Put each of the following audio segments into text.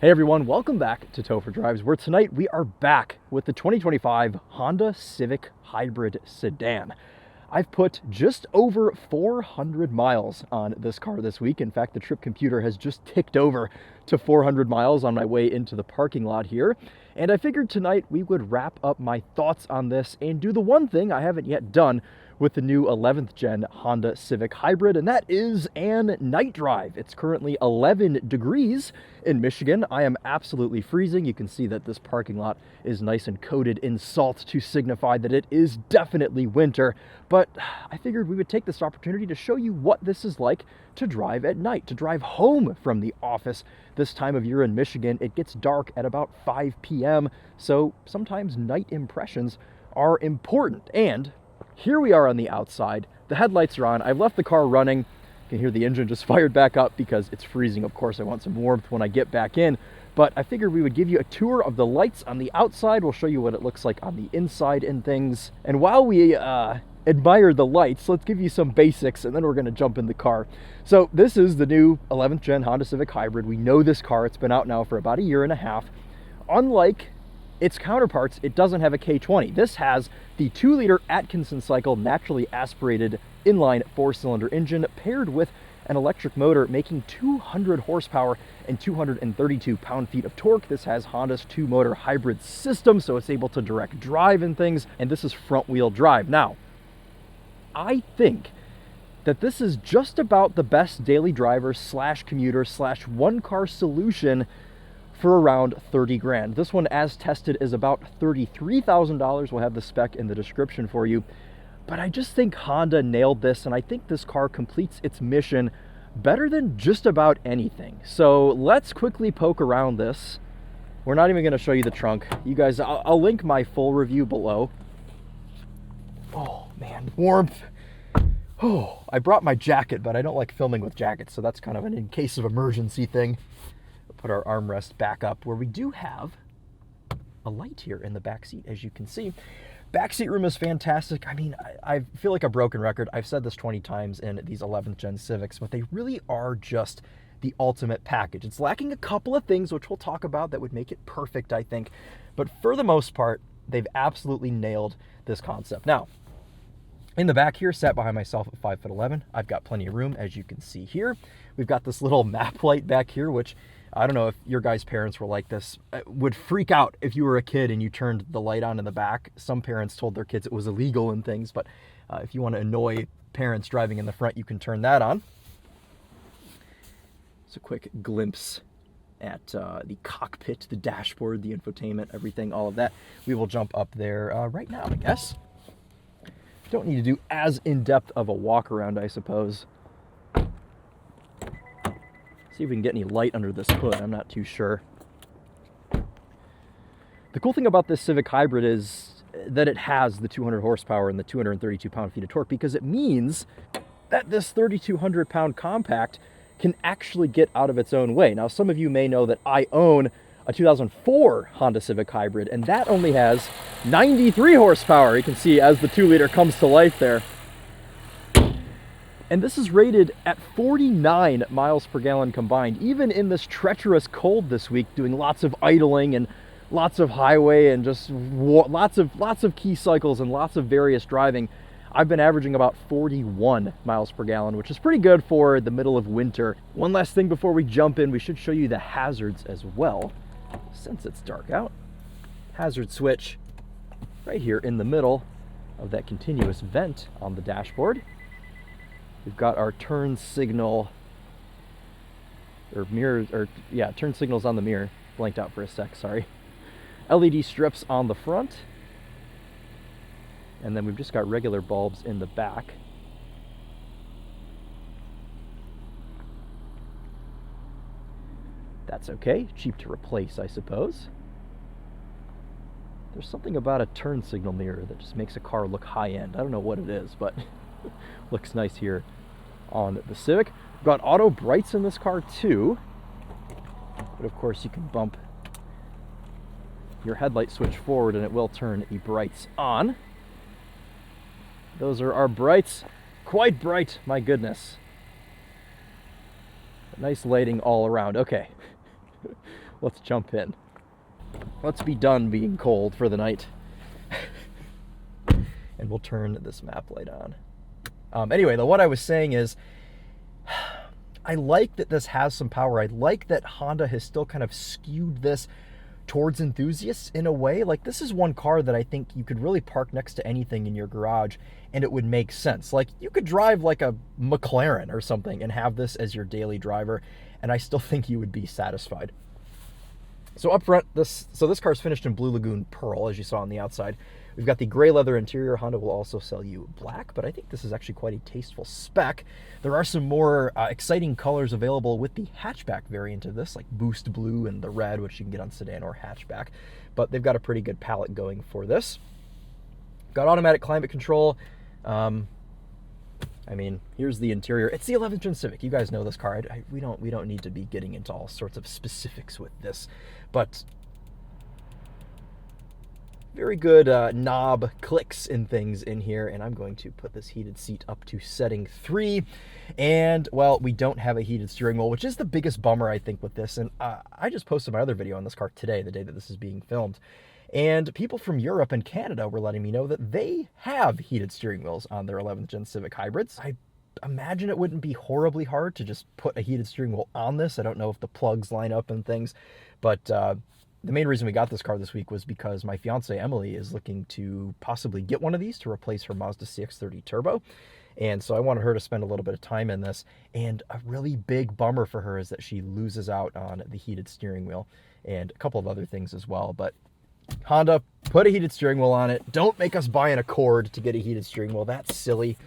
Hey everyone, welcome back to Topher Drives, where tonight we are back with the 2025 Honda Civic Hybrid sedan. I've put just over 400 miles on this car this week. In fact, the trip computer has just ticked over to 400 miles on my way into the parking lot here. And I figured tonight we would wrap up my thoughts on this and do the one thing I haven't yet done with the new 11th gen Honda Civic Hybrid, and that is an night drive. It's currently 11 degrees in Michigan. I am absolutely freezing. You can see that this parking lot is nice and coated in salt to signify that it is definitely winter. But I figured we would take this opportunity to show you what this is like to drive at night, to drive home from the office. This time of year in Michigan, it gets dark at about 5 p.m., so sometimes night impressions are important. And here we are on the outside. The headlights are on. I've left the car running. You can hear the engine just fired back up because it's freezing. Of course, I want some warmth when I get back in. But I figured we would give you a tour of the lights on the outside. We'll show you what it looks like on the inside and things. And while we admire the lights, let's give you some basics and then we're going to jump in the car. So this is the new 11th gen Honda Civic Hybrid. We know this car. It's been out now for about a year and a half. Unlike its counterparts, it doesn't have a K20. This has the 2-liter Atkinson cycle naturally aspirated inline 4-cylinder engine paired with an electric motor making 200 horsepower and 232 pound-feet of torque. This has Honda's 2-motor hybrid system, so it's able to direct drive and things, and this is front-wheel drive. Now, I think that this is just about the best daily driver slash commuter slash one-car solution for around 30 grand. This one, as tested, is about $33,000. We'll have the spec in the description for you. But I just think Honda nailed this, and I think this car completes its mission better than just about anything. So let's quickly poke around this. We're not even going to show you the trunk. You guys, I'll link my full review below. Oh man, warmth. Oh, I brought my jacket, but I don't like filming with jackets, so that's kind of an in case of emergency thing. Put our armrest back up, where we do have a light here in the back seat, as you can see. Backseat room is fantastic. I mean, I feel like a broken record. I've said this 20 times in these 11th gen Civics, but they really are just the ultimate package. It's lacking a couple of things, which we'll talk about, that would make it perfect, I think. But for the most part, they've absolutely nailed this concept. Now, in the back here, sat behind myself at 5'11". I've got plenty of room, as you can see here. We've got this little map light back here, which I don't know if your guys' parents were like this, would freak out if you were a kid and you turned the light on in the back. Some parents told their kids it was illegal and things, but if you want to annoy parents driving in the front, you can turn that on. It's a quick glimpse at the cockpit, the dashboard, the infotainment, everything, all of that. We will jump up there right now, I guess. Don't need to do as in-depth of a walk around, I suppose. See if we can get any light under this hood. I'm not too sure. The cool thing about this Civic Hybrid is that it has the 200 horsepower and the 232 pound-feet of torque, because it means that this 3,200 pound compact can actually get out of its own way. Now, some of you may know that I own a 2004 Honda Civic Hybrid, and that only has 93 horsepower. You can see as the 2-liter comes to life there. And this is rated at 49 miles per gallon combined. Even in this treacherous cold this week, doing lots of idling and lots of highway and just lots of key cycles and lots of various driving, I've been averaging about 41 miles per gallon, which is pretty good for the middle of winter. One last thing before we jump in, we should show you the hazards as well, since it's dark out. Hazard switch right here in the middle of that continuous vent on the dashboard. We've got our turn signal, or mirrors, or yeah, turn signals on the mirror. Blanked out for a sec, sorry. LED strips on the front. And then we've just got regular bulbs in the back. That's okay, cheap to replace, I suppose. There's something about a turn signal mirror that just makes a car look high-end. I don't know what it is, but looks nice here on the Civic. We've got auto brights in this car too, but of course you can bump your headlight switch forward and it will turn the brights on. Those are our brights. Quite bright, my goodness. Nice lighting all around. Okay, let's jump in. Let's be done being cold for the night. And we'll turn this map light on. Anyway, though, what I was saying is, I like that this has some power. I like that Honda has still kind of skewed this towards enthusiasts in a way. Like, this is one car that I think you could really park next to anything in your garage and it would make sense. Like, you could drive like a McLaren or something and have this as your daily driver, and I still think you would be satisfied. So up front, this car's finished in Blue Lagoon Pearl, as you saw on the outside. We've got the gray leather interior. Honda will also sell you black, but I think this is actually quite a tasteful spec. There are some more exciting colors available with the hatchback variant of this, like Boost Blue and the red, which you can get on sedan or hatchback. But they've got a pretty good palette going for this. Got automatic climate control. I mean, here's the interior. It's the 11th gen Civic. You guys know this car. We don't need to be getting into all sorts of specifics with this, but very good knob clicks and things in here. And I'm going to put this heated seat up to setting 3. And, well, we don't have a heated steering wheel, which is the biggest bummer, I think, with this. And I just posted my other video on this car today, the day that this is being filmed. And people from Europe and Canada were letting me know that they have heated steering wheels on their 11th gen Civic hybrids. I imagine it wouldn't be horribly hard to just put a heated steering wheel on this. I don't know if the plugs line up and things, but the main reason we got this car this week was because my fiance Emily is looking to possibly get one of these to replace her Mazda CX-30 Turbo. And so I wanted her to spend a little bit of time in this. And a really big bummer for her is that she loses out on the heated steering wheel and a couple of other things as well. But Honda, put a heated steering wheel on it. Don't make us buy an Accord to get a heated steering wheel. That's silly.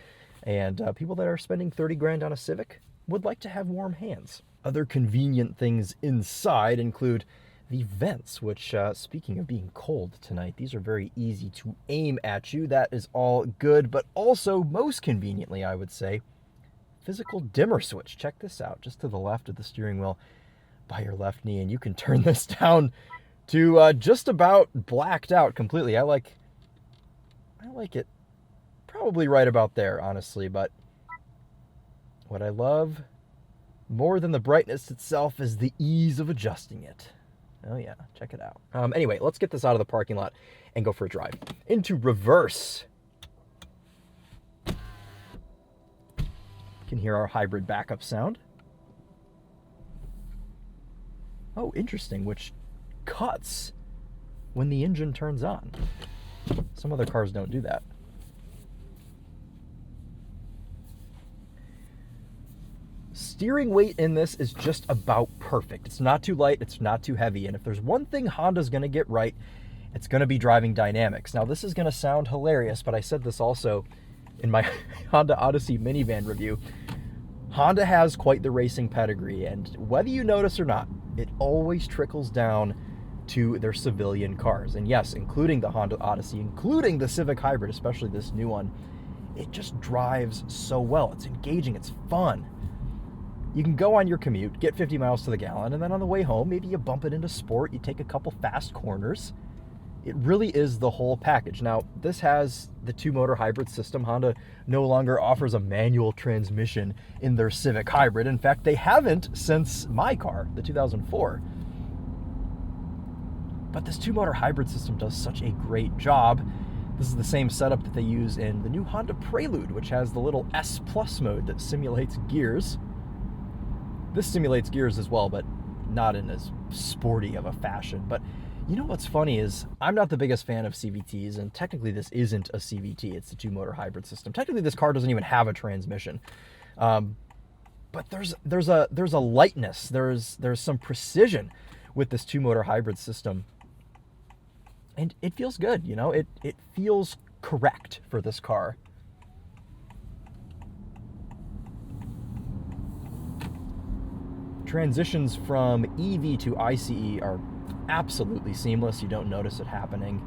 And people that are spending 30 grand on a Civic would like to have warm hands. Other convenient things inside include the vents, which, speaking of being cold tonight, these are very easy to aim at you. That is all good, but also, most conveniently, I would say, physical dimmer switch. Check this out, just to the left of the steering wheel by your left knee, and you can turn this down to just about blacked out completely. I like it probably right about there, honestly, but what I love more than the brightness itself is the ease of adjusting it. Oh yeah, check it out. Anyway, let's get this out of the parking lot and go for a drive. Into reverse. You can hear our hybrid backup sound. Oh, interesting, which cuts when the engine turns on. Some other cars don't do that. Steering weight in this is just about perfect. It's not too light, it's not too heavy, and if there's one thing Honda's going to get right, it's going to be driving dynamics. Now, this is going to sound hilarious, but I said this also in my Honda Odyssey minivan review. Honda has quite the racing pedigree, and whether you notice or not, it always trickles down to their civilian cars. And yes, including the Honda Odyssey, including the Civic Hybrid, especially this new one, it just drives so well. It's engaging, it's fun. You can go on your commute, get 50 miles to the gallon, and then on the way home, maybe you bump it into sport, you take a couple fast corners. It really is the whole package. Now, this has the 2-motor hybrid system. Honda no longer offers a manual transmission in their Civic Hybrid. In fact, they haven't since my car, the 2004. But this 2-motor hybrid system does such a great job. This is the same setup that they use in the new Honda Prelude, which has the little S Plus mode that simulates gears. This simulates gears as well, but not in as sporty of a fashion. But you know what's funny is I'm not the biggest fan of CVTs, and technically this isn't a CVT. It's the 2-motor hybrid system. Technically, this car doesn't even have a transmission. But there's a lightness. There's some precision with this 2-motor hybrid system. And it feels good, you know? It feels correct for this car. Transitions from EV to ICE are absolutely seamless. You don't notice it happening.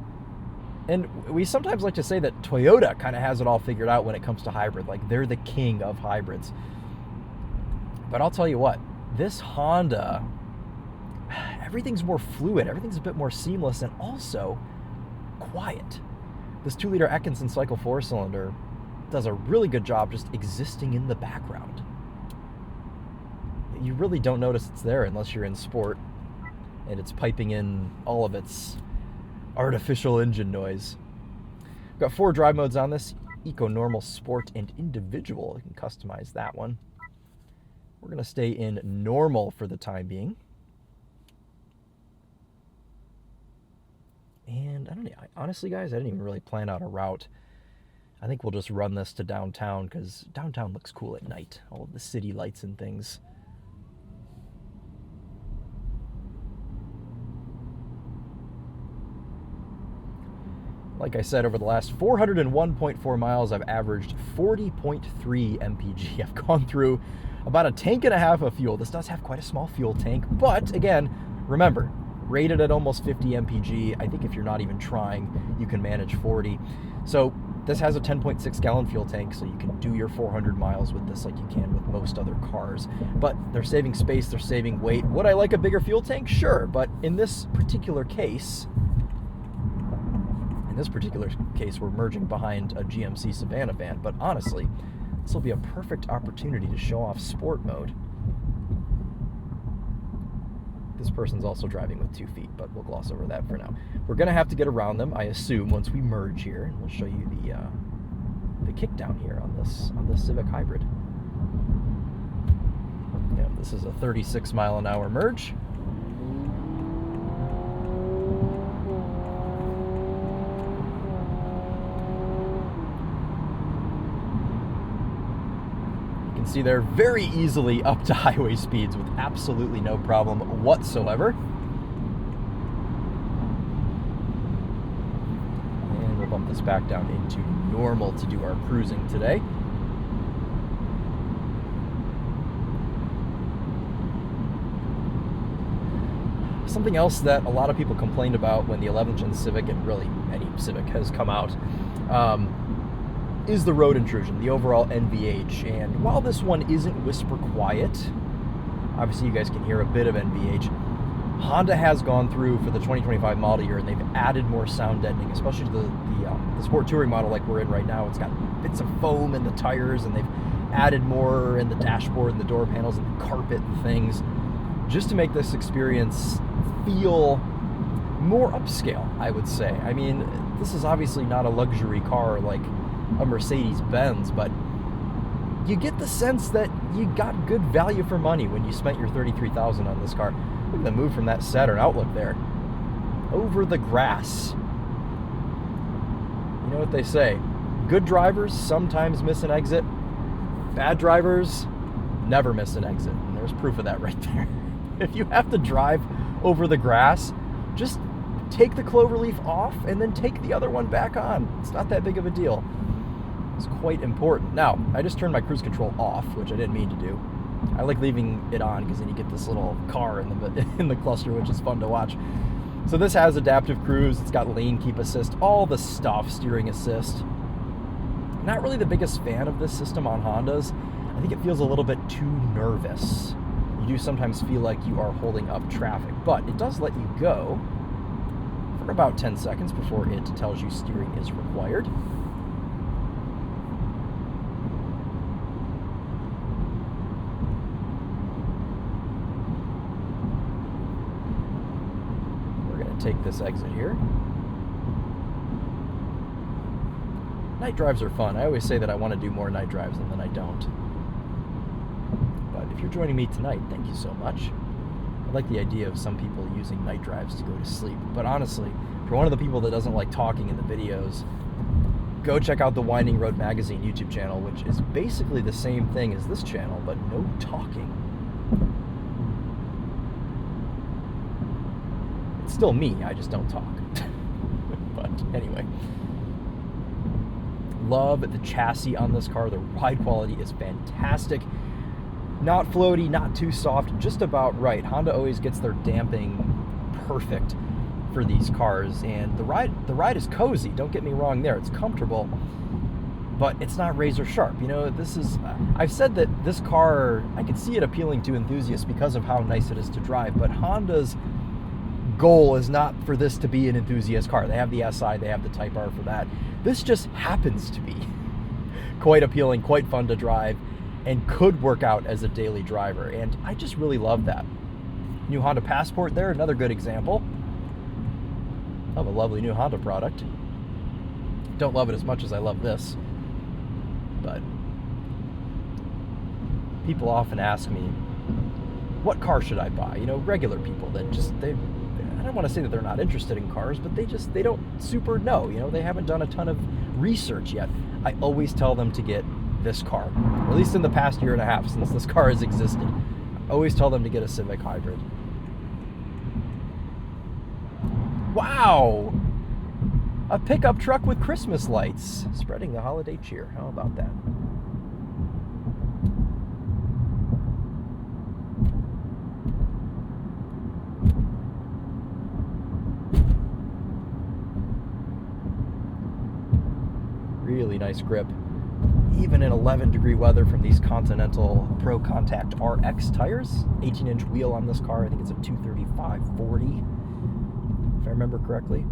And we sometimes like to say that Toyota kind of has it all figured out when it comes to hybrid. Like, they're the king of hybrids. But I'll tell you what, this Honda, everything's more fluid, everything's a bit more seamless, and also quiet. This 2-liter Atkinson cycle 4-cylinder does a really good job just existing in the background. You really don't notice it's there unless you're in sport. and it's piping in all of its artificial engine noise. We've got 4 drive modes on this: Eco, Normal, Sport, and Individual. You can customize that one. We're going to stay in Normal for the time being. And I don't know, honestly, guys, I didn't even really plan out a route. I think we'll just run this to downtown because downtown looks cool at night. All of the city lights and things. Like I said, over the last 401.4 miles, I've averaged 40.3 mpg. I've gone through about a tank and a half of fuel. This does have quite a small fuel tank, but again, remember, rated at almost 50 mpg. I think if you're not even trying, you can manage 40. So this has a 10.6 gallon fuel tank, so you can do your 400 miles with this like you can with most other cars. But they're saving space, they're saving weight. Would I like a bigger fuel tank? Sure, but in this particular case, we're merging behind a GMC Savannah van. But honestly, this will be a perfect opportunity to show off sport mode. This person's also driving with 2 feet, but we'll gloss over that for now. We're going to have to get around them, I assume, once we merge here, and we'll show you the kickdown here on this Civic Hybrid. Yeah, this is a 36-mile-an-hour merge. See, they're very easily up to highway speeds with absolutely no problem whatsoever. And we'll bump this back down into normal to do our cruising today. Something else that a lot of people complained about when the 11th Gen Civic, and really any Civic, has come out, is the road intrusion, the overall NVH. And while this one isn't whisper quiet, obviously you guys can hear a bit of NVH, Honda has gone through for the 2025 model year and they've added more sound deadening, especially to the Sport Touring model like we're in right now. It's got bits of foam in the tires, and they've added more in the dashboard and the door panels and the carpet and things, just to make this experience feel more upscale, I would say. I mean, this is obviously not a luxury car like a Mercedes-Benz, but you get the sense that you got good value for money when you spent your $33,000 on this car. Look at the move from that Saturn outlook there. Over the grass. You know what they say, good drivers sometimes miss an exit, bad drivers never miss an exit. And there's proof of that right there. If you have to drive over the grass, just take the cloverleaf off and then take the other one back on. It's not that big of a deal. It's quite important. Now, I just turned my cruise control off, which I didn't mean to do. I like leaving it on because then you get this little car in the cluster, which is fun to watch. So this has adaptive cruise, it's got lane keep assist, all the stuff, steering assist. Not really the biggest fan of this system on Hondas. I think it feels a little bit too nervous. You do sometimes feel like you are holding up traffic, but it does let you go for about 10 seconds before it tells you steering is required. Take this exit here. Night drives are fun. I always say that I want to do more night drives, and then I don't. But if you're joining me tonight, thank you so much. I like the idea of some people using night drives to go to sleep. But honestly, for one of the people that doesn't like talking in the videos, go check out the Winding Road Magazine YouTube channel, which is basically the same thing as this channel, but no talking. Still me, I just don't talk. But anyway, love the chassis on this car. The ride quality is fantastic. Not floaty, not too soft, just about right. Honda always gets their damping perfect for these cars, and the ride is cozy. Don't get me wrong there. It's comfortable, but it's not razor sharp. You know, I've said that this car, I could see it appealing to enthusiasts because of how nice it is to drive, but Honda's goal is not for this to be an enthusiast car. They have the SI, they have the Type R for that. This just happens to be quite appealing, quite fun to drive, and could work out as a daily driver. And I just really love that. New Honda Passport there, another good example of a lovely new Honda product. Don't love it as much as I love this, but people often ask me, what car should I buy? You know, regular people that just, I don't want to say that they're not interested in cars, but they don't super know, you know, they haven't done a ton of research yet. I always tell them to get this car, or at least in the past year and a half since this car has existed. I always tell them to get a Civic Hybrid. Wow! A pickup truck with Christmas lights, spreading the holiday cheer. How about that? Really nice grip, even in 11-degree weather from these Continental Pro Contact RX tires. 18-inch wheel on this car. I think it's a 235/40, if I remember correctly.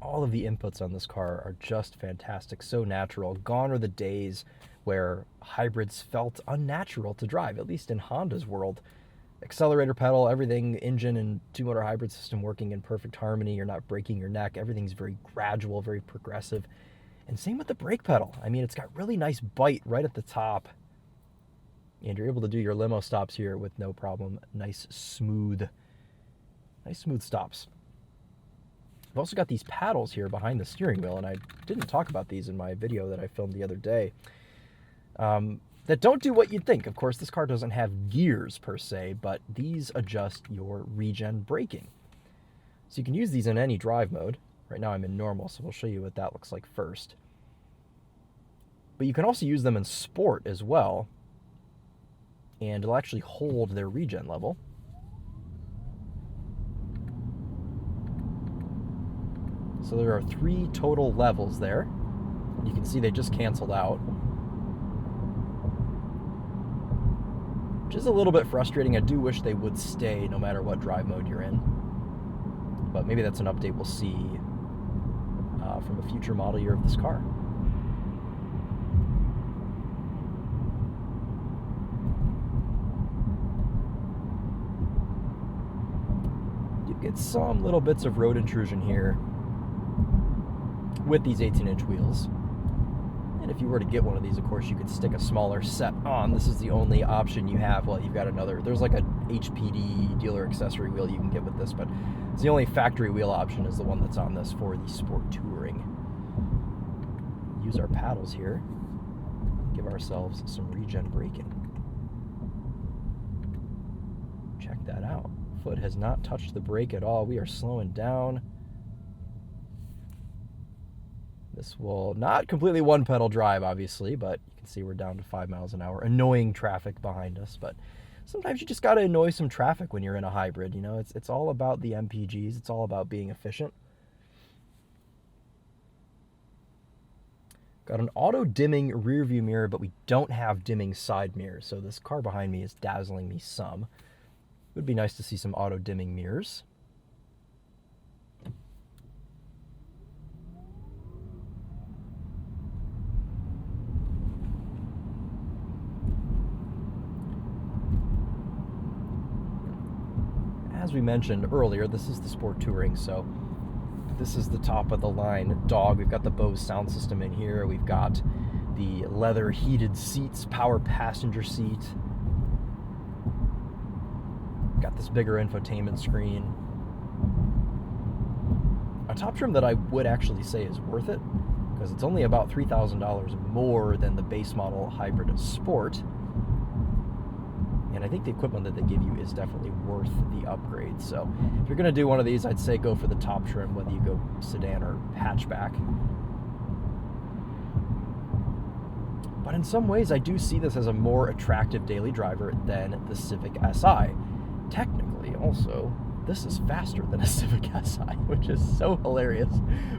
All of the inputs on this car are just fantastic, so natural. Gone are the days where hybrids felt unnatural to drive, at least in Honda's world. Accelerator pedal, everything, engine and two-motor hybrid system working in perfect harmony. You're not breaking your neck. Everything's very gradual, very progressive. And same with the brake pedal. I mean, it's got really nice bite right at the top. And you're able to do your limo stops here with no problem. Nice smooth stops. I've also got these paddles here behind the steering wheel, and I didn't talk about these in my video that I filmed the other day, that don't do what you'd think. Of course, this car doesn't have gears per se, but these adjust your Regen braking. So you can use these in any drive mode. Right now I'm in normal, so we'll show you what that looks like first. But you can also use them in sport as well, and it'll actually hold their Regen level. So there are 3 total levels there. You can see they just canceled out, which is a little bit frustrating. I do wish they would stay no matter what drive mode you're in. But maybe that's an update we'll see from a future model year of this car. You get some little bits of road intrusion here with these 18-inch wheels. And if you were to get one of these, of course, you could stick a smaller set on. This is the only option you have. Well, you've got another, there's like a HPD dealer accessory wheel you can get with this, but it's the only factory wheel option is the one that's on this for the sport touring. Use our paddles here. Give ourselves some Regen braking. Check that out. Foot has not touched the brake at all. We are slowing down. This will not completely one-pedal drive, obviously, but you can see we're down to 5 miles an hour. Annoying traffic behind us, but sometimes you just got to annoy some traffic when you're in a hybrid. You know, it's all about the MPGs. It's all about being efficient. Got an auto-dimming rear view mirror, but we don't have dimming side mirrors, so this car behind me is dazzling me some. It would be nice to see some auto-dimming mirrors. As we mentioned earlier, this is the Sport Touring, so this is the top of the line dog. We've got the Bose sound system in here. We've got the leather heated seats, power passenger seat. Got this bigger infotainment screen. A top trim that I would actually say is worth it, because it's only about $3,000 more than the base model Hybrid Sport. And I think the equipment that they give you is definitely worth the upgrade. So if you're going to do one of these, I'd say go for the top trim, whether you go sedan or hatchback. But in some ways, I do see this as a more attractive daily driver than the Civic Si. Technically, also, this is faster than a Civic Si, which is so hilarious.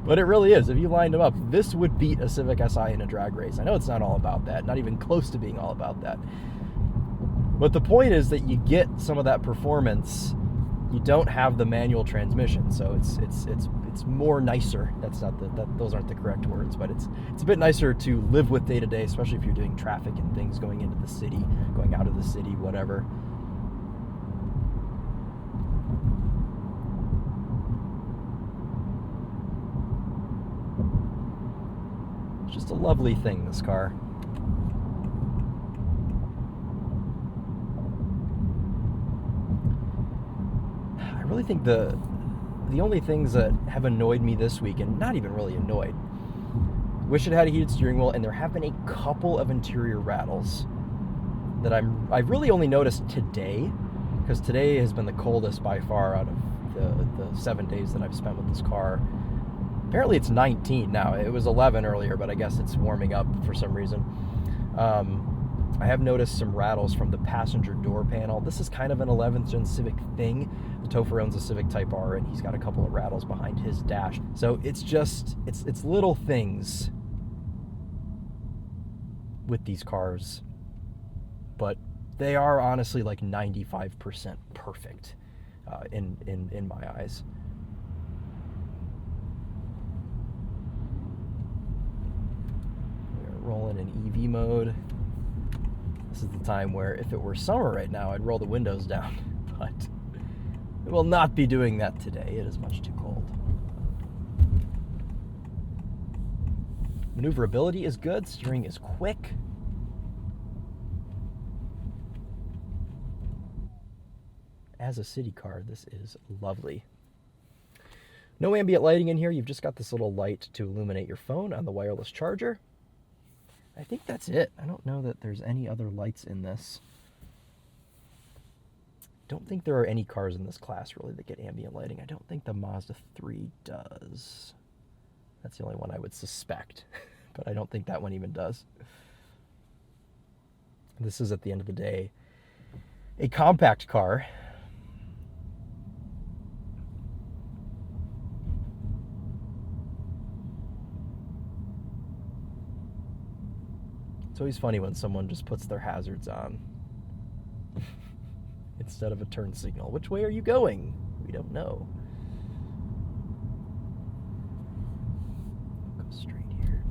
But it really is. If you lined them up, this would beat a Civic Si in a drag race. I know it's not all about that, not even close to being all about that. But the point is that you get some of that performance. You don't have the manual transmission, so it's more nicer. That's not those aren't the correct words, but it's a bit nicer to live with day to day, especially if you're doing traffic and things, going into the city, going out of the city, whatever. It's just a lovely thing, this car. I really think the only things that have annoyed me this week, and not even really annoyed, wish it had a heated steering wheel, and there have been a couple of interior rattles that I've really only noticed today, because today has been the coldest by far out of the 7 days that I've spent with this car. Apparently it's 19 now. It was 11 earlier, but I guess it's warming up for some reason. I have noticed some rattles from the passenger door panel. This is kind of an 11th gen Civic thing. The Topher owns a Civic Type R, and he's got a couple of rattles behind his dash. So it's just, it's little things with these cars, but they are honestly like 95% perfect in my eyes. We're rolling in EV mode. This is the time where if it were summer right now, I'd roll the windows down, but we will not be doing that today. It is much too cold. Maneuverability is good. Steering is quick. As a city car, this is lovely. No ambient lighting in here. You've just got this little light to illuminate your phone on the wireless charger. I think that's it. I don't know that there's any other lights in this. Don't think there are any cars in this class really that get ambient lighting. I don't think the Mazda 3 does. That's the only one I would suspect, but I don't think that one even does. This is, at the end of the day, a compact car. It's always funny when someone just puts their hazards on instead of a turn signal. Which way are you going? We don't know. Go straight here.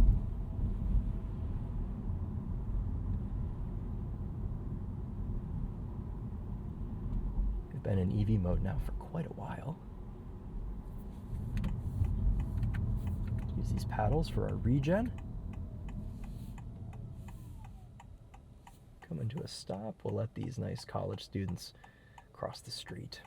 We've been in EV mode now for quite a while. Use these paddles for our regen. Come into a stop. We'll let these nice college students cross the street.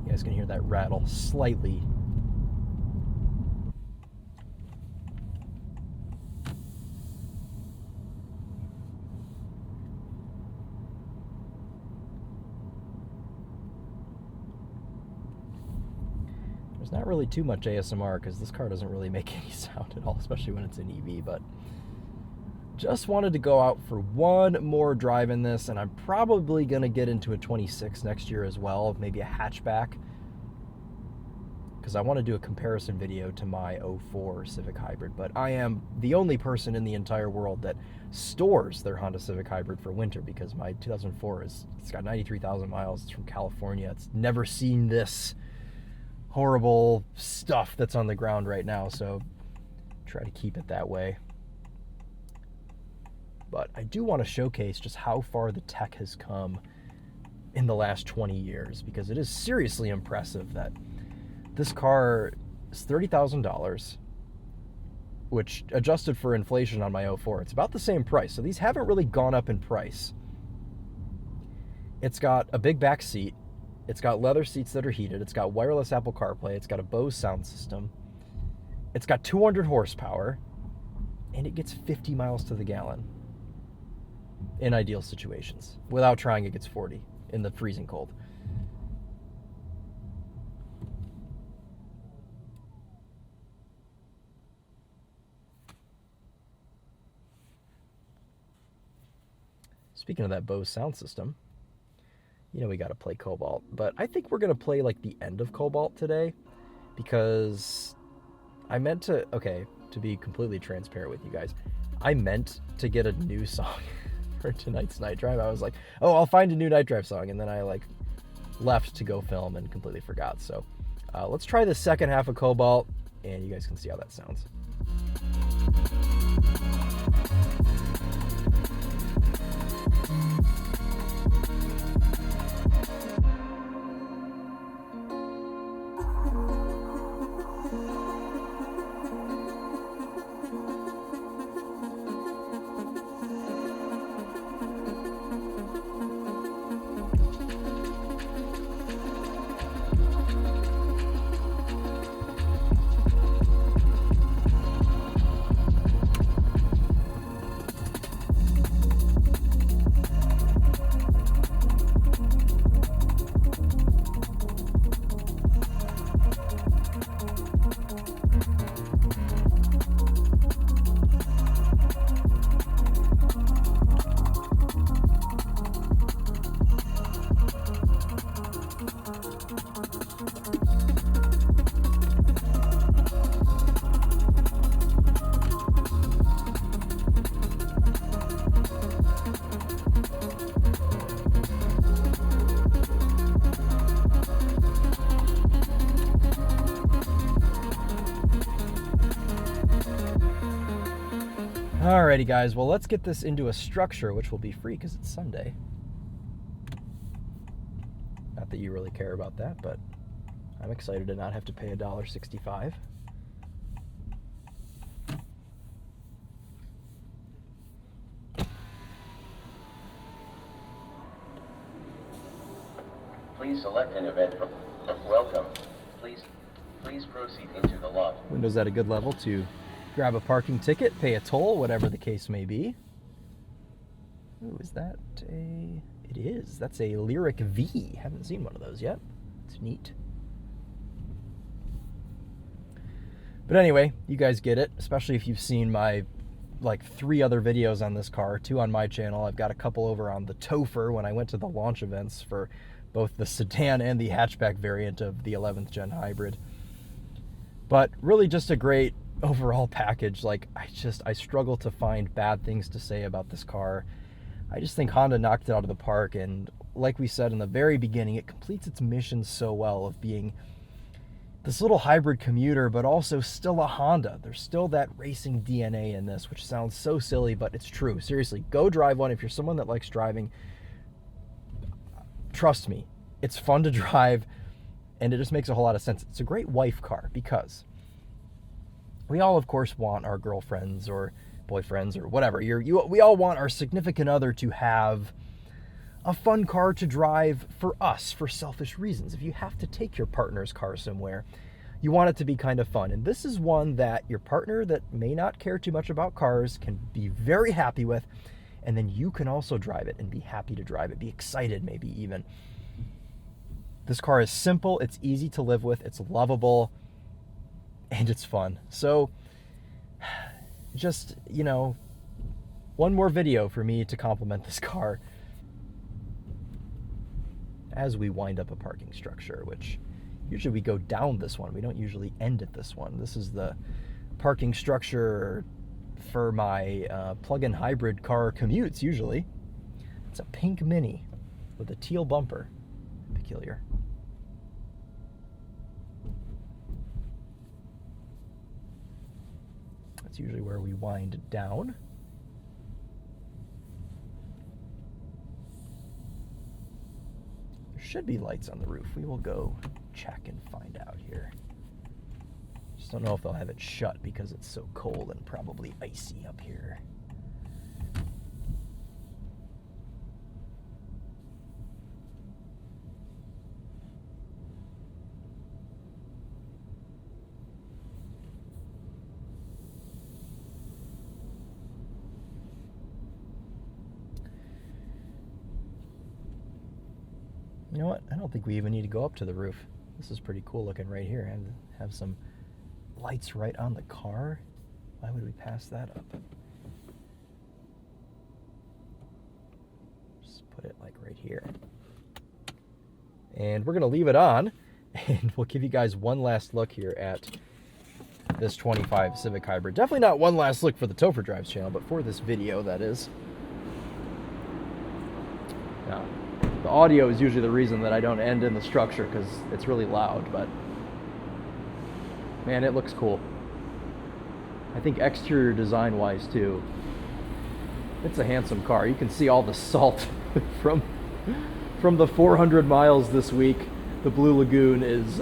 You guys can hear that rattle slightly. There's not really too much ASMR because this car doesn't really make any sound at all, especially when it's an EV, but just wanted to go out for one more drive in this, and I'm probably going to get into a 26 next year as well, maybe a hatchback. because I want to do a comparison video to my 04 Civic Hybrid, but I am the only person in the entire world that stores their Honda Civic Hybrid for winter, because my 2004 it's got 93,000 miles. It's from California. It's never seen this horrible stuff that's on the ground right now, so try to keep it that way. But I do want to showcase just how far the tech has come in the last 20 years, because it is seriously impressive that this car is $30,000, which adjusted for inflation on my 04, it's about the same price. So these haven't really gone up in price. It's got a big back seat. It's got leather seats that are heated. It's got wireless Apple CarPlay. It's got a Bose sound system. It's got 200 horsepower, and it gets 50 miles to the gallon in ideal situations. Without trying, it gets 40 in the freezing cold. Speaking of that Bose sound system, you know we got to play Cobalt, but I think we're going to play like the end of Cobalt today, because I meant to, okay, to be completely transparent with you guys, I meant to get a new song for tonight's night drive. I was like, oh, I'll find a new night drive song, and then I like left to go film and completely forgot. So let's try the second half of Cobalt, and you guys can see how that sounds. Alrighty guys, well let's get this into a structure, which will be free because it's Sunday. Not that you really care about that, but I'm excited to not have to pay $1.65. Please select an event from welcome. Please proceed into the lot. Windows at a good level to grab a parking ticket, pay a toll, whatever the case may be. Ooh, is that a... It is. That's a Lyric V. Haven't seen one of those yet. It's neat. But anyway, you guys get it, especially if you've seen my like 3 other videos on this car, 2 on my channel. I've got a couple over on the Topher when I went to the launch events for both the sedan and the hatchback variant of the 11th gen hybrid. But really just a great overall package. Like I struggle to find bad things to say about this car. I just think Honda knocked it out of the park, and like we said in the very beginning, it completes its mission so well of being this little hybrid commuter, but also still a Honda. There's still that racing DNA in this, which sounds so silly, but it's true. Seriously, go drive one if you're someone that likes driving. Trust me, it's fun to drive, and it just makes a whole lot of sense. It's a great wife car because we all, of course, want our girlfriends or boyfriends or whatever. We all want our significant other to have a fun car to drive for us, for selfish reasons. If you have to take your partner's car somewhere, you want it to be kind of fun. And this is one that your partner that may not care too much about cars can be very happy with, and then you can also drive it and be happy to drive it, be excited maybe even. This car is simple, it's easy to live with, it's lovable, and it's fun. So just, you know, one more video for me to compliment this car as we wind up a parking structure, which Usually we go down this one. We don't usually end at this one. This is the parking structure for my plug-in hybrid car commutes usually. It's a pink Mini with a teal bumper. Peculiar. That's usually where we wind down. There should be lights on the roof. We will go check and find out here. Just don't know if they'll have it shut because it's so cold and probably icy up here. You know what? I don't think we even need to go up to the roof. This is pretty cool looking right here. And have some lights right on the car. Why would we pass that up? Just put it like right here. And we're going to leave it on. And we'll give you guys one last look here at this 25 Civic Hybrid. Definitely not one last look for the Topher Drives channel, but for this video, that is. Now, the audio is usually the reason that I don't end in the structure because it's really loud, but man, it looks cool. I think exterior design wise too, it's a handsome car. You can see all the salt from the 400 miles this week. The Blue Lagoon is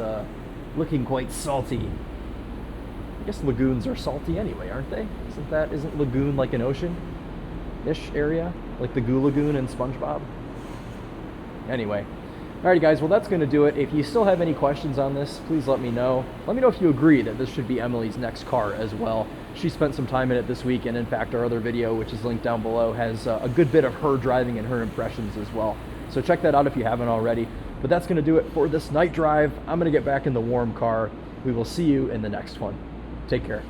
looking quite salty. I guess lagoons are salty anyway, aren't they? Isn't Lagoon like an ocean-ish area? Like the Goo Lagoon in SpongeBob? Anyway, alrighty guys, well that's going to do it. If you still have any questions on this, please let me know. Let me know if you agree that this should be Emily's next car as well. She spent some time in it this week, and in fact our other video, which is linked down below, has a good bit of her driving and her impressions as well. So check that out if you haven't already. But that's going to do it for this night drive. I'm going to get back in the warm car. We will see you in the next one. Take care.